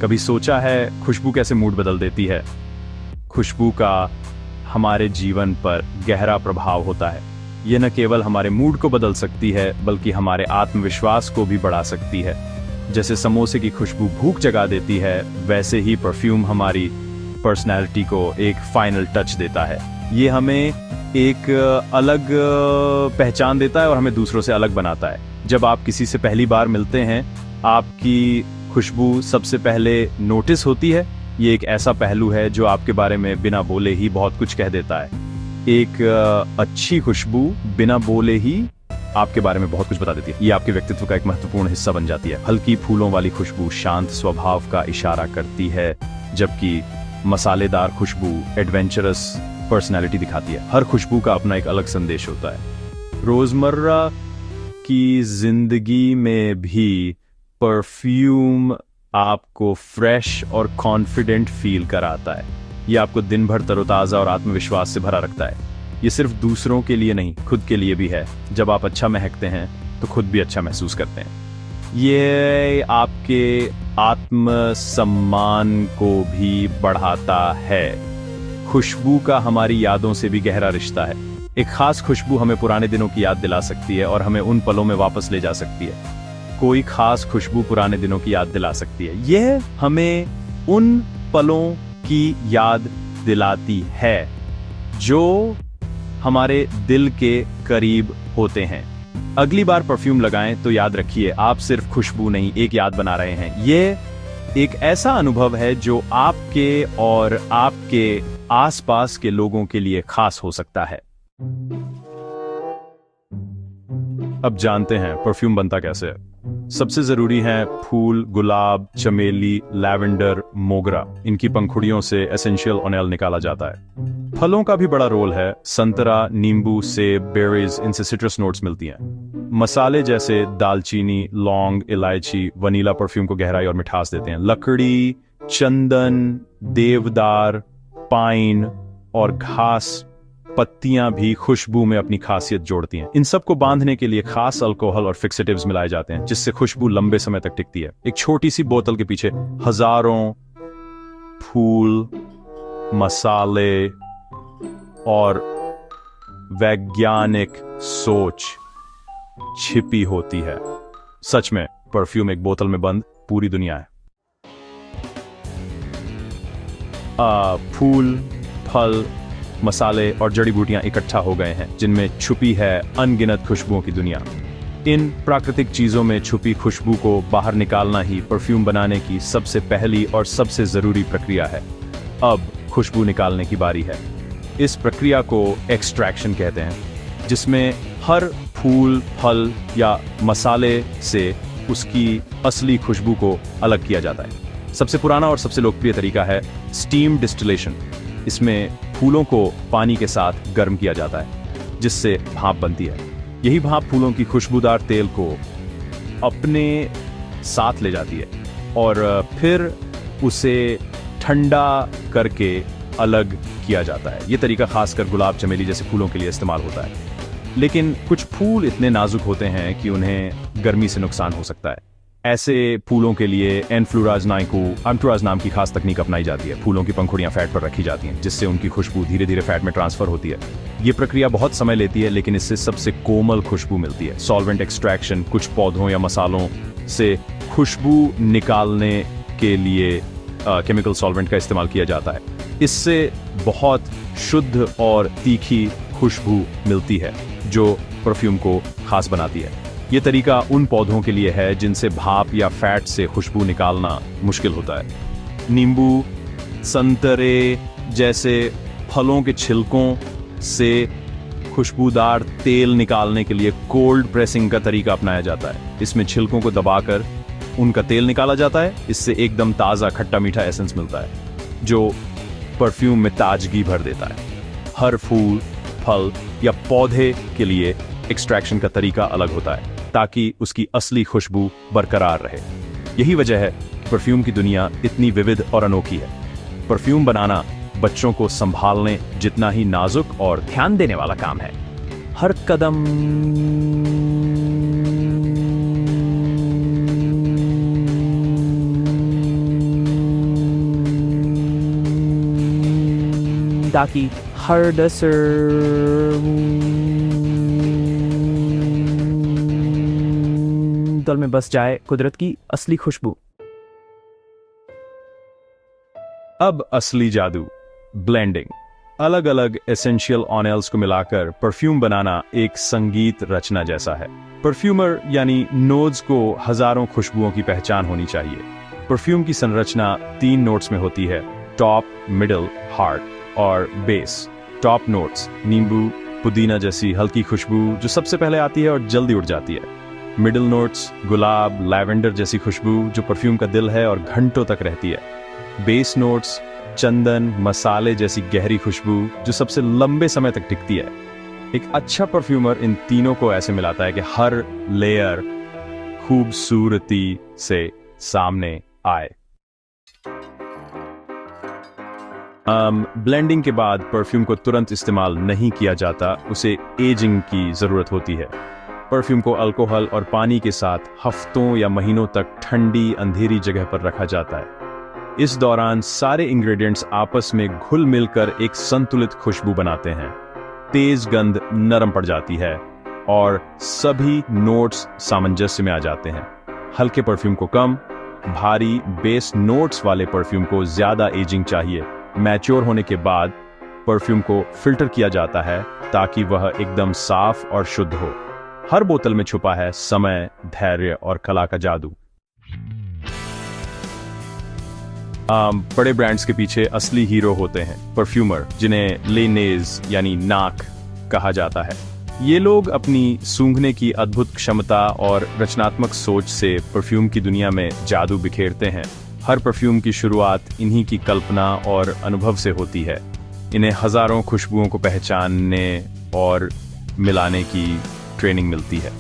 कभी सोचा है खुशबू कैसे मूड बदल देती है? खुशबू का हमारे जीवन पर गहरा प्रभाव होता है। ये न केवल हमारे मूड को बदल सकती है बल्कि हमारे आत्मविश्वास को भी बढ़ा सकती है। जैसे समोसे की खुशबू भूख जगा देती है, वैसे ही परफ्यूम हमारी पर्सनैलिटी को एक फाइनल टच देता है। ये हमें एक अलग पहचान देता है और हमें दूसरों से अलग बनाता है। जब आप किसी से पहली बार मिलते हैं, आपकी खुशबू सबसे पहले नोटिस होती है। ये एक ऐसा पहलू है जो आपके बारे में बिना बोले ही बहुत कुछ कह देता है। एक अच्छी खुशबू बिना बोले ही आपके बारे में बहुत कुछ बता देती है। ये आपके व्यक्तित्व का एक महत्वपूर्ण हिस्सा बन जाती है। हल्की फूलों वाली खुशबू शांत स्वभाव का इशारा करती है, जबकि मसालेदार खुशबू एडवेंचरस पर्सनैलिटी दिखाती है। हर खुशबू का अपना एक अलग संदेश होता है। रोजमर्रा की जिंदगी में भी परफ्यूम आपको फ्रेश और कॉन्फिडेंट फील कराता है। ये आपको दिन भर तरोताजा और आत्मविश्वास से भरा रखता है। ये सिर्फ दूसरों के लिए नहीं, खुद के लिए भी है। जब आप अच्छा महकते हैं तो खुद भी अच्छा महसूस करते हैं। ये आपके आत्मसम्मान को भी बढ़ाता है। खुशबू का हमारी यादों से भी गहरा रिश्ता है। एक खास खुशबू हमें पुराने दिनों की याद दिला सकती है और हमें उन पलों में वापस ले जा सकती है। कोई खास खुशबू पुराने दिनों की याद दिला सकती है। यह हमें उन पलों की याद दिलाती है जो हमारे दिल के करीब होते हैं। अगली बार परफ्यूम लगाएं तो याद रखिए, आप सिर्फ खुशबू नहीं, एक याद बना रहे हैं। यह एक ऐसा अनुभव है जो आपके और आपके आसपास के लोगों के लिए खास हो सकता है। अब जानते हैं परफ्यूम बनता कैसे है। सबसे जरूरी हैं फूल, गुलाब, चमेली, लैवेंडर, मोगरा। इनकी पंखुड़ियों से एसेंशियल ऑयल निकाला जाता है। फलों का भी बड़ा रोल है। संतरा, नींबू, सेब, बेरीज, इनसे सिट्रस नोट्स मिलती हैं। मसाले जैसे दालचीनी, लौंग, इलायची, वनीला परफ्यूम को गहराई और मिठास देते हैं। लकड़ी, चंदन, देवदार, पाइन और घास पत्तियां भी खुशबू में अपनी खासियत जोड़ती हैं। इन सब को बांधने के लिए खास अल्कोहल और फिक्सेटिव्स मिलाए जाते हैं, जिससे खुशबू लंबे समय तक टिकती है। एक छोटी सी बोतल के पीछे हजारों फूल, मसाले और वैज्ञानिक सोच छिपी होती है। सच में परफ्यूम एक बोतल में बंद पूरी दुनिया है। फूल, फल, मसाले और जड़ी बूटियां इकट्ठा हो गए हैं, जिनमें छुपी है अनगिनत खुशबुओं की दुनिया। इन प्राकृतिक चीजों में छुपी खुशबू को बाहर निकालना ही परफ्यूम बनाने की सबसे पहली और सबसे जरूरी प्रक्रिया है। अब खुशबू निकालने की बारी है। इस प्रक्रिया को एक्सट्रैक्शन कहते हैं, जिसमें हर फूल, फल या मसाले से उसकी असली खुशबू को अलग किया जाता है। सबसे पुराना और सबसे लोकप्रिय तरीका है स्टीम डिस्टिलेशन। इसमें फूलों को पानी के साथ गर्म किया जाता है, जिससे भाप बनती है। यही भाप फूलों की खुशबूदार तेल को अपने साथ ले जाती है और फिर उसे ठंडा करके अलग किया जाता है। यह तरीका खासकर गुलाब, चमेली जैसे फूलों के लिए इस्तेमाल होता है। लेकिन कुछ फूल इतने नाजुक होते हैं कि उन्हें गर्मी से नुकसान हो सकता है। ऐसे फूलों के लिए एनफ्लोराज नाइको अम्टुराज नाम की खास तकनीक अपनाई जाती है। फूलों की पंखुड़ियां फैट पर रखी जाती हैं, जिससे उनकी खुशबू धीरे धीरे फैट में ट्रांसफर होती है। ये प्रक्रिया बहुत समय लेती है, लेकिन इससे सबसे कोमल खुशबू मिलती है। सॉल्वेंट एक्सट्रैक्शन, कुछ पौधों या मसालों से खुशबू निकालने के लिए केमिकल सॉल्वेंट का इस्तेमाल किया जाता है। इससे बहुत शुद्ध और तीखी खुशबू मिलती है, जो परफ्यूम को खास बनाती है। ये तरीका उन पौधों के लिए है जिनसे भाप या फैट से खुशबू निकालना मुश्किल होता है। नींबू, संतरे जैसे फलों के छिलकों से खुशबूदार तेल निकालने के लिए कोल्ड प्रेसिंग का तरीका अपनाया जाता है। इसमें छिलकों को दबाकर उनका तेल निकाला जाता है। इससे एकदम ताज़ा खट्टा मीठा एसेंस मिलता है, जो परफ्यूम में ताजगी भर देता है। हर फूल, फल या पौधे के लिए एक्सट्रैक्शन का तरीका अलग होता है, ताकि उसकी असली खुशबू बरकरार रहे। यही वजह है कि परफ्यूम की दुनिया इतनी विविध और अनोखी है। परफ्यूम बनाना बच्चों को संभालने जितना ही नाजुक और ध्यान देने वाला काम है। हर कदम ताकि हर दल में बस जाए कुदरत की असली खुशबू। अब असली जादू, ब्लेंडिंग। अलग अलग एसेंशियल ऑयल्स को मिलाकर परफ्यूम बनाना एक संगीत रचना जैसा है। परफ्यूमर यानी नोड्स को हजारों खुशबुओं की पहचान होनी चाहिए। परफ्यूम की संरचना 3 नोट्स में होती है, टॉप, मिडिल, हार्ट और बेस। टॉप नोट्स नींबू, पुदीना जैसी हल्की खुशबू जो सबसे पहले आती है और जल्दी उड़ जाती है। मिडिल नोट्स गुलाब, लैवेंडर जैसी खुशबू जो परफ्यूम का दिल है और घंटों तक रहती है। बेस नोट्स चंदन, मसाले जैसी गहरी खुशबू जो सबसे लंबे समय तक टिकती है। एक अच्छा परफ्यूमर इन तीनों को ऐसे मिलाता है कि हर लेयर खूबसूरती से सामने आए। ब्लेंडिंग के बाद परफ्यूम को तुरंत इस्तेमाल नहीं किया जाता, उसे एजिंग की जरूरत होती है। परफ्यूम को अल्कोहल और पानी के साथ हफ्तों या महीनों तक ठंडी अंधेरी जगह पर रखा जाता है। इस दौरान सारे इंग्रेडिएंट्स आपस में घुल मिलकर एक संतुलित खुशबू बनाते हैं। तेज गंध नरम पड़ जाती है और सभी नोट्स सामंजस्य में आ जाते हैं। हल्के परफ्यूम को कम, भारी बेस नोट्स वाले परफ्यूम को ज्यादा एजिंग चाहिए। मैच्योर होने के बाद परफ्यूम को फिल्टर किया जाता है ताकि वह एकदम साफ और शुद्ध हो। हर बोतल में छुपा है समय, धैर्य और कला का जादू। बड़े ब्रांड्स के पीछे असली हीरो होते हैं परफ्यूमर, जिन्हें लेनेज यानी नाक कहा जाता है। ये लोग अपनी सूंघने की अद्भुत क्षमता और रचनात्मक सोच से परफ्यूम की दुनिया में जादू बिखेरते हैं। हर परफ्यूम की शुरुआत इन्हीं की कल्पना और अनुभव से होती है। इन्हें हजारों खुशबुओं को पहचानने और मिलाने की ट्रेनिंग मिलती है।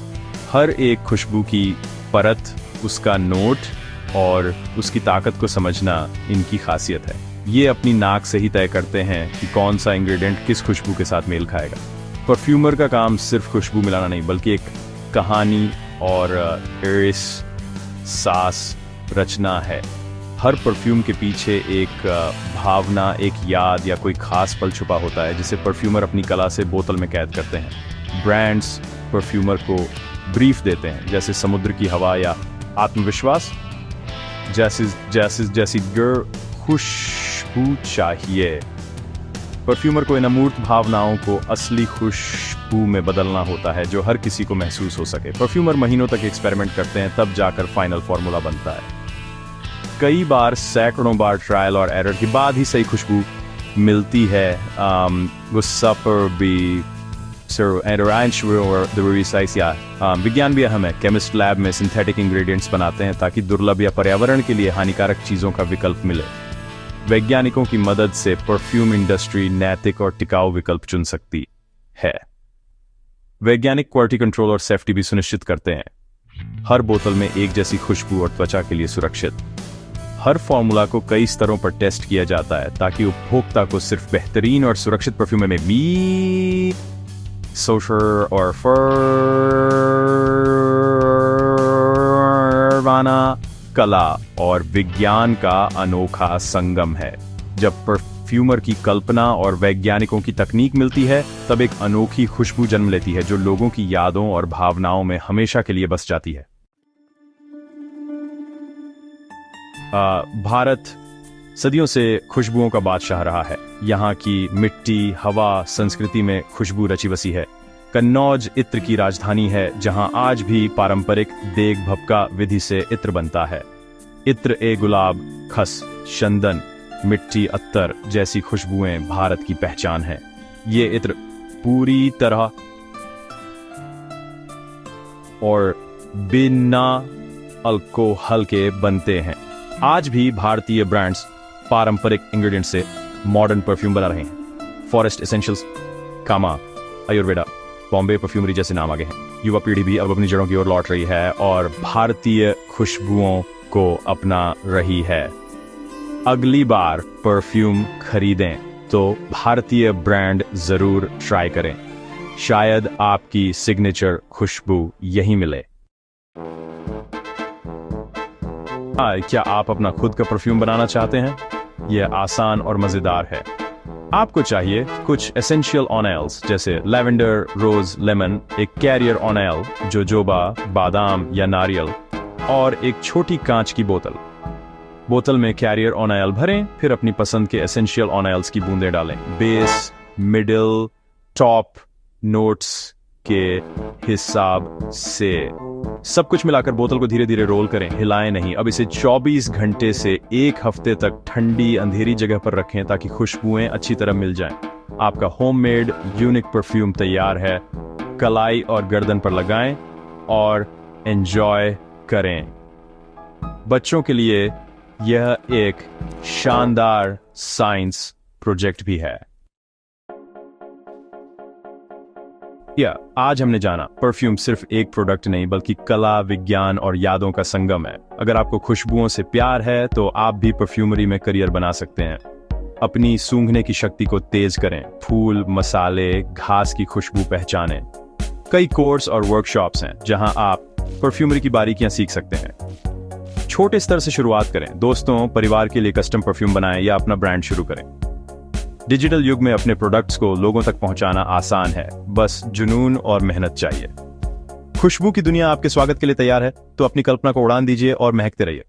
हर एक खुशबू की परत, उसका नोट और उसकी ताकत को समझना इनकी खासियत है। ये अपनी नाक से ही तय करते हैं कि कौन सा इंग्रेडिएंट किस खुशबू के साथ मेल खाएगा। परफ्यूमर का काम सिर्फ खुशबू मिलाना नहीं, बल्कि एक कहानी और एहसास रचना है। हर परफ्यूम के पीछे एक भावना, एक याद या कोई खास पल छुपा होता है, जिसे परफ्यूमर अपनी कला से बोतल में कैद करते हैं। ब्रांड्स परफ्यूमर को ब्रीफ देते हैं, जैसे समुद्र की हवा या आत्मविश्वास, जैसी खुशबू चाहिए। परफ्यूमर को इन अमूर्त भावनाओं को असली खुशबू में बदलना होता है, जो हर किसी को महसूस हो सके। परफ्यूमर महीनों तक एक्सपेरिमेंट करते हैं, तब जाकर फाइनल फॉर्मूला बनता है। कई बार, सैकड़ों बार ट्रायल और एरर के बाद ही सही खुशबू मिलती है। गुस्सा पर भी विज्ञान भी अहम है। केमिस्ट लैब में सिंथेटिक इंग्रेडिएंट्स बनाते हैं ताकि दुर्लभ या पर्यावरण के लिए हानिकारक चीजों का विकल्प मिले। वैज्ञानिकों की मदद से परफ्यूम इंडस्ट्री नैतिक और टिकाऊ विकल्प चुन सकती है। वैज्ञानिक क्वालिटी कंट्रोल और सेफ्टी भी सुनिश्चित करते हैं। हर बोतल में एक जैसी खुशबू और त्वचा के लिए सुरक्षित। हर फॉर्मूला को कई स्तरों पर टेस्ट किया जाता है ताकि उपभोक्ता को सिर्फ बेहतरीन और सुरक्षित परफ्यूम में भी सोशल और फरवाना कला और विज्ञान का अनोखा संगम है। जब परफ्यूमर की कल्पना और वैज्ञानिकों की तकनीक मिलती है, तब एक अनोखी खुशबू जन्म लेती है जो लोगों की यादों और भावनाओं में हमेशा के लिए बस जाती है। भारत सदियों से खुशबुओं का बादशाह रहा है। यहाँ की मिट्टी, हवा, संस्कृति में खुशबू रची बसी है। कन्नौज इत्र की राजधानी है, जहाँ आज भी पारंपरिक देग भभका विधि से इत्र बनता है। इत्र ए गुलाब, खस, चंदन, मिट्टी, अत्तर जैसी खुशबुएं भारत की पहचान है। ये इत्र पूरी तरह और बिना अल्कोहल के बनते हैं। आज भी भारतीय ब्रांड्स पारंपरिक इंग्रेडिएंट से मॉडर्न परफ्यूम बना रहे हैं। फॉरेस्ट एसेंशियल्स, कामा, आयुर्वेदा, बॉम्बे परफ्यूमरी जैसे नाम आगे हैं। युवा पीढ़ी भी अब अपनी जड़ों की ओर लौट रही है और भारतीय खुशबुओं को अपना रही है। अगली बार परफ्यूम खरीदें तो भारतीय ब्रांड जरूर ट्राई करें। शायद आपकी सिग्नेचर खुशबू यहीं मिले। क्या आप अपना खुद का परफ्यूम बनाना चाहते हैं? यह आसान और मजेदार है। आपको चाहिए कुछ एसेंशियल ऑनएल्स जैसे लैवेंडर, रोज, लेमन, एक कैरियर ऑनएल जोजोबा, बादाम या नारियल, और एक छोटी कांच की बोतल। बोतल में कैरियर ऑनएल भरें, फिर अपनी पसंद के एसेंशियल ऑनएल्स की बूंदें डालें। बेस, मिडिल, टॉप नोट्स के हिसाब से सब कुछ मिलाकर बोतल को धीरे धीरे रोल करें, हिलाएं नहीं। अब इसे 24 घंटे से 1 हफ्ते तक ठंडी अंधेरी जगह पर रखें ताकि खुशबुएं अच्छी तरह मिल जाएं। आपका होममेड यूनिक परफ्यूम तैयार है। कलाई और गर्दन पर लगाएं और एंजॉय करें। बच्चों के लिए यह एक शानदार साइंस प्रोजेक्ट भी है। आज हमने जाना परफ्यूम सिर्फ एक प्रोडक्ट नहीं बल्कि कला, विज्ञान और यादों का संगम है। अगर आपको खुशबुओं से प्यार है तो आप भी परफ्यूमरी में करियर बना सकते हैं। अपनी सूंघने की शक्ति को तेज करें, फूल, मसाले, घास की खुशबू पहचानें। कई कोर्स और वर्कशॉप्स हैं जहां आप परफ्यूमरी की बारीकियां सीख सकते हैं। छोटे स्तर से शुरुआत करें, दोस्तों, परिवार के लिए कस्टम परफ्यूम बनाएं या अपना ब्रांड शुरू करें। डिजिटल युग में अपने प्रोडक्ट्स को लोगों तक पहुंचाना आसान है, बस जुनून और मेहनत चाहिए। खुशबू की दुनिया आपके स्वागत के लिए तैयार है, तो अपनी कल्पना को उड़ान दीजिए और महकते रहिए।